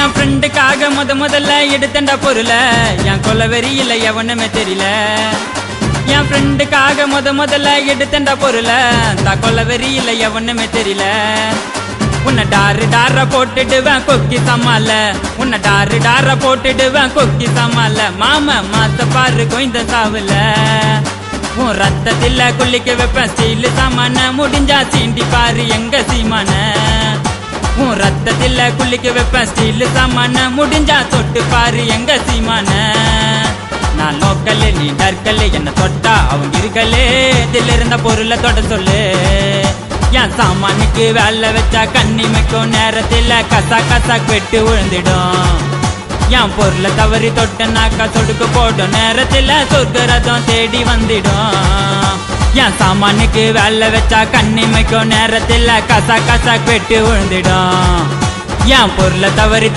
என் ஃப்ரெண்டுக்காக முதல்ல எடுத்தண்டா பொருள என் கொலவெறி இல்ல எவனுமே தெரியல என் ஃப்ரெண்டுக்காக முதல்ல எடுத்தண்டா பொருள தான் கொலவெறி இல்ல எவனுமே தெரியல உன்னை டார போட்டுடுவேன் கொக்கி சமால உன்னை டார போட்டுடுவேன் கொக்கி சமால மாம மாத்த பாரு கொய்ந்த சாவுல உன் ரத்தத்தில குளிக்க வைப்பேன் ஸ்டீல் சாமான முடிஞ்சா சீண்டி பாரு எங்க சீமான உன் ரத்தத்தில குளிக்க வைப்பேன் ஸ்டீல் சாமான முடிஞ்சா தொட்டு பாரு எங்க சீமான நான் லோக்கல் நீ டர்க்கல் என்ன தொட்டா அவங்க இருக்கலே இதில் இருந்த பொருளை தொட சொல்லு என் சாமானுக்கு வேலை வச்சா கண்ணிமைக்கும் நேரத்தில் கசா வெட்டு விழுந்துடும் என் பொருளை தவறி தொட்டனாக்கா சொடுக்கு போடும் நேரத்தில் சொர்க்கரதம் தேடி வந்துடும் என் சாமானுக்கு வேலை வச்சா கண்ணிமைக்கும் நேரத்தில் கசா வெட்டு விழுந்துடும் என் பொருளை தவறி